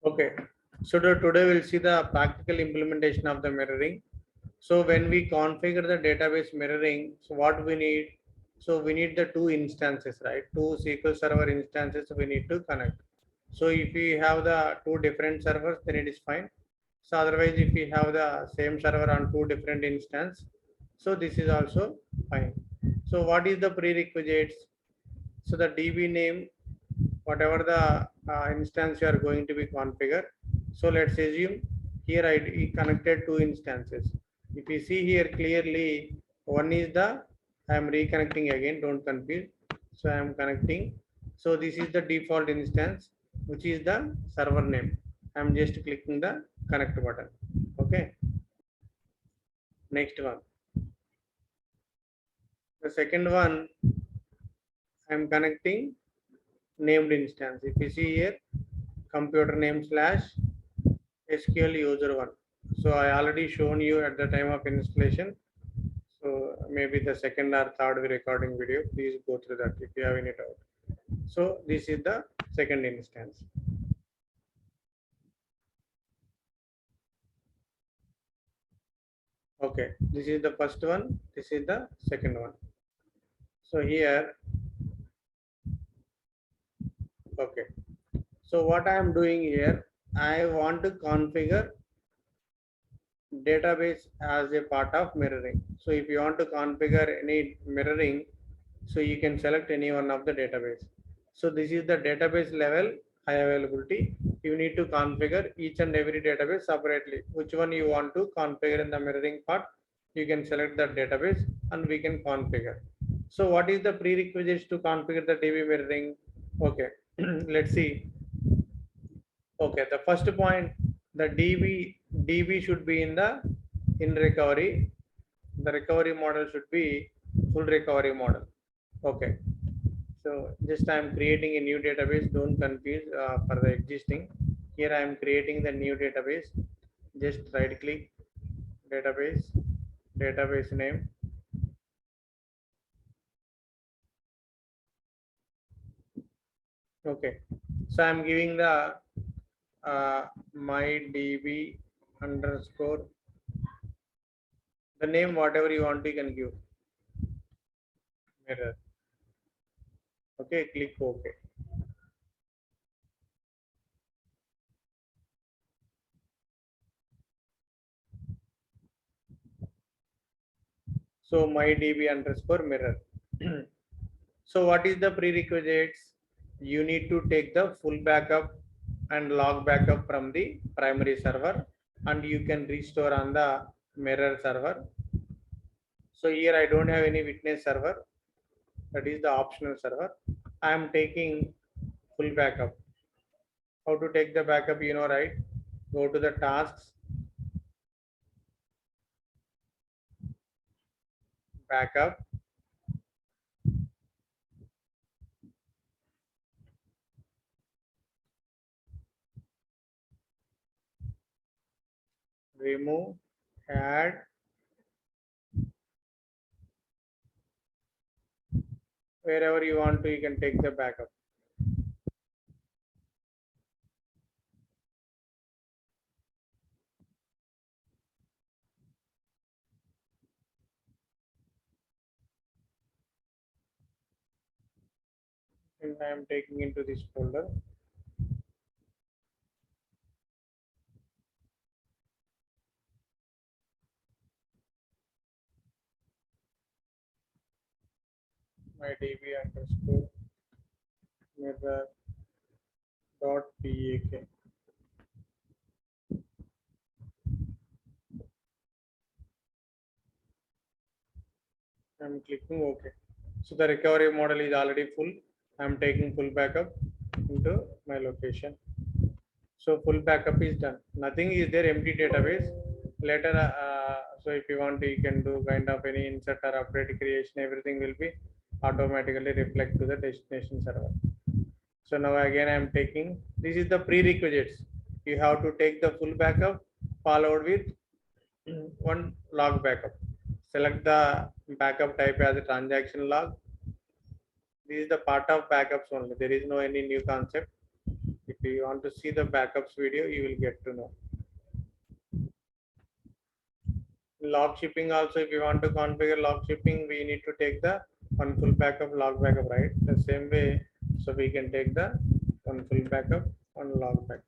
Okay, so today we'll see the practical implementation of the mirroring. So when we configure the database mirroring, so what we need? So we need the two instances, right? Two SQL Server instances we need to connect. So if we have the two different servers, then it is fine. So otherwise, if we have the same server on two different instances, so this is also fine. So what is the prerequisites? So the DB name, whatever the instance you are going to be configure. So let's assume here I connected two instances. If you see here clearly, one is the, I am reconnecting again, don't confuse. So I am connecting. So this is the default instance, which is the server name. I am just clicking the connect button. Okay. Next one. The second one, I am connecting named instance. If you see here, computer name slash SQL user one. So I already shown you at the time of installation. So maybe the second or third recording video, please go through that if you have any doubt. So this is the second instance. Okay, this is the first one. This is the second one. So here, okay. So what I am doing here, I want to configure database as a part of mirroring. So if you want to configure any mirroring, so you can select any one of the database. So this is the database level high availability. You need to configure each and every database separately. Which one you want to configure in the mirroring part, you can select the database and we can configure. So what is the prerequisites to configure the DB mirroring? Okay, let's see. Okay, the first point, the DB should be in recovery. The recovery model should be full recovery model. Okay, so just I am creating a new database. Don't confuse for the existing. Here I am creating the new database. Just right click, database, database name. Okay, so I am giving the my DB underscore, the name whatever you want you can give, mirror. Okay, click OK. So my DB underscore mirror. So what is the prerequisites? You need to take the full backup and log backup from the primary server, and you can restore on the mirror server. So here I don't have any witness server. That is the optional server. I am taking full backup. How to take the backup, you know, right? Go to the tasks, backup, remove, add, wherever you want to, you can take the backup. And I am taking into this folder. My DB underscore mirror dot pak. I'm clicking OK. So the recovery model is already full. I'm taking full backup into my location. So full backup is done. Nothing is there, empty database. Later, so if you want to, you can do kind of any insert or update creation. Everything will be automatically reflect to the destination server. So now again, I am taking, this is the prerequisites. You have to take the full backup followed with one log backup. Select the backup type as a transaction log. This is the part of backups only. There is no any new concept. If you want to see the backups video, you will get to know. Log shipping also, if you want to configure log shipping, we need to take the one full backup, log backup, right? The same way, so we can take the one full backup, one log backup.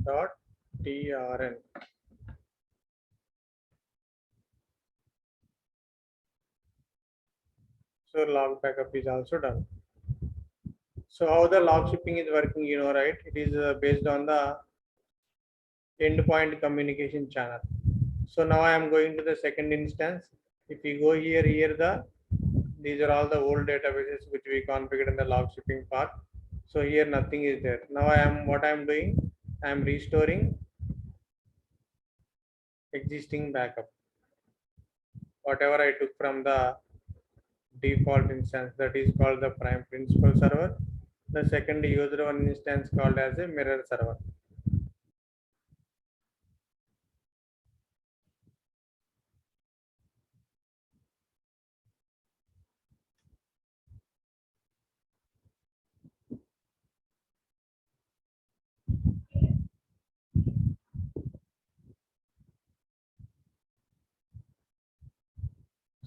Dot trn. So log backup is also done. So how the log shipping is working, you know, right? It is based on the endpoint communication channel. So now I am going to the second instance. If you go here, these are all the old databases which we configured in the log shipping part. So here nothing is there. Now what I am doing, I am restoring existing backup. Whatever I took from the default instance, that is called the prime principal server. The second user one instance called as a mirror server.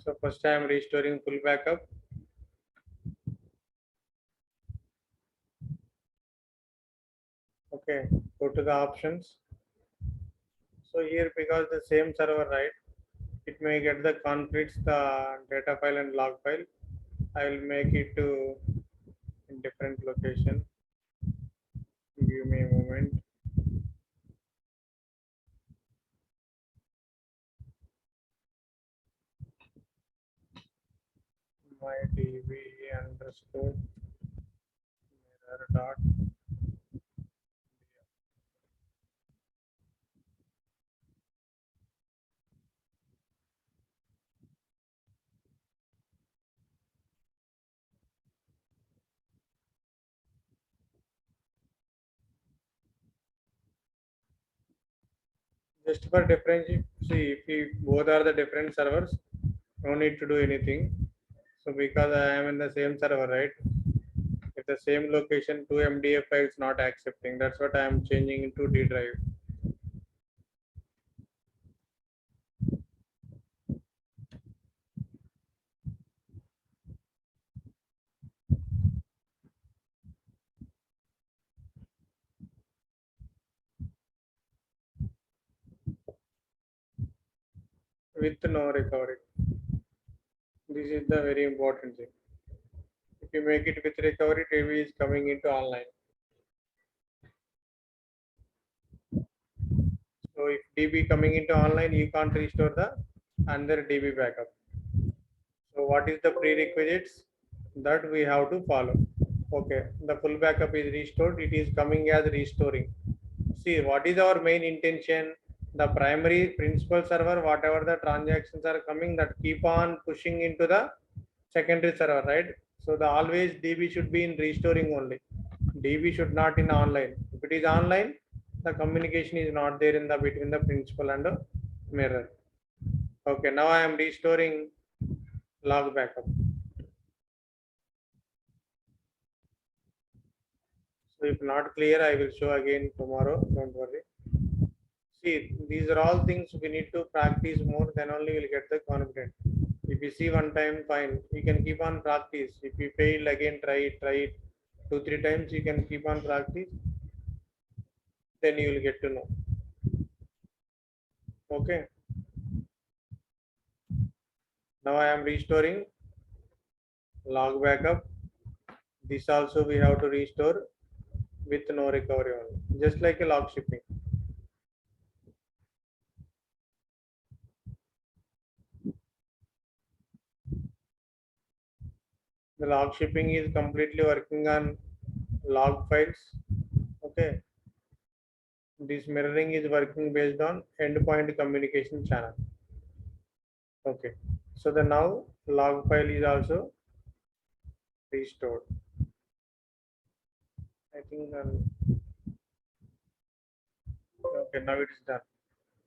So first I am restoring full backup. Okay, go to the options. So here, because the same server, right, it may get the conflicts, the data file and log file. I will make it to a different location. Give me a moment. My DBA underscore mirror dot. Just for difference, see if we both are the different servers, no need to do anything. So because I am in the same server, right? If the same location, two MDF files not accepting, that's what I am changing into D drive. With no recovery. This is the very important thing. If you make it with recovery, DB is coming into online. So if DB coming into online, you can't restore the another DB backup. So what is the prerequisites that we have to follow? Okay, the full backup is restored. It is coming as restoring. See, what is our main intention? The primary principal server, whatever the transactions are coming, that keep on pushing into the secondary server, right? So the always DB should be in restoring only. DB should not in online. If it is online, the communication is not there in the between the principal and the mirror. Okay, now I am restoring log backup. So if not clear, I will show again tomorrow. Don't worry. See, these are all things we need to practice more, then only we'll get the confidence. If you see one time, fine. You can keep on practice. If you fail again, try it 2-3 times. You can keep on practice. Then you will get to know. Okay. Now I am restoring log backup. This also we have to restore with no recovery only, just like a log shipping. The log shipping is completely working on log files. Okay. This mirroring is working based on endpoint communication channel. Okay. So the now log file is also restored. I think okay, now it is done.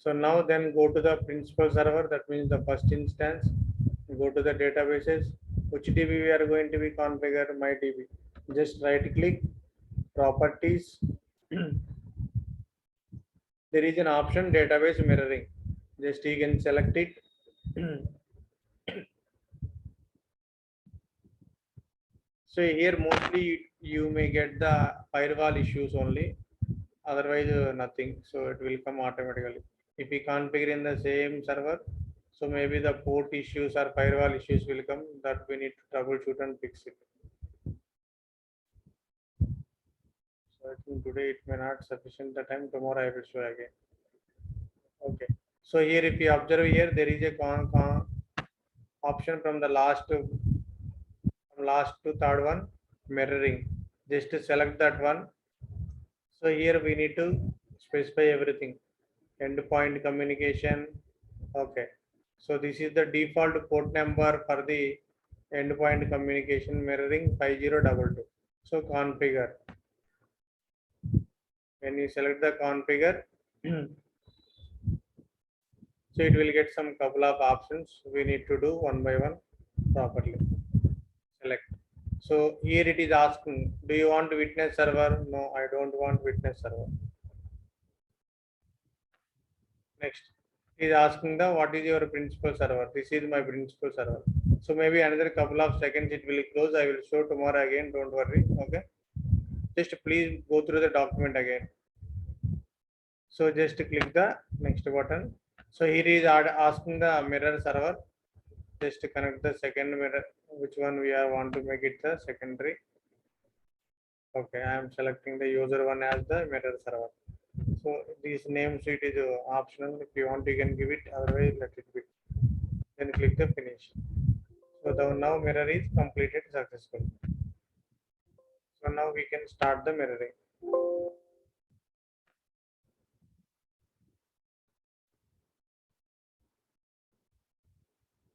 So now then go to the principal server, that means the first instance. Go to the databases. Which DB we are going to be configured? My DB. Just right click, properties. There is an option database mirroring. Just you can select it. So here mostly you may get the firewall issues only, otherwise nothing. So it will come automatically. If we configure in the same server, so maybe the port issues or firewall issues will come, that we need to troubleshoot and fix it. So I think today it may not sufficient the time. Tomorrow I will show again. Okay. So here if you observe here, there is a option from the last to third one, mirroring. Just to select that one. So here we need to specify everything. Endpoint communication. Okay. So this is the default port number for the endpoint communication mirroring 5022. So configure. When you select the configure, so it will get some couple of options. We need to do one by one properly. Select. So here it is asking, do you want witness server? No, I don't want witness server. Next is asking the what is your principal server? This is my principal server. So maybe another couple of seconds it will close. I will show tomorrow again. Don't worry. Okay. Just please go through the document again. So just click the next button. So here is asking the mirror server. Just connect the second mirror. Which one we are want to make it the secondary. Okay, I am selecting the user one as the mirror server. So this name sheet is optional. If you want, you can give it. Otherwise, let it be. Then click the finish. So the now mirror is completed successfully. So now we can start the mirroring.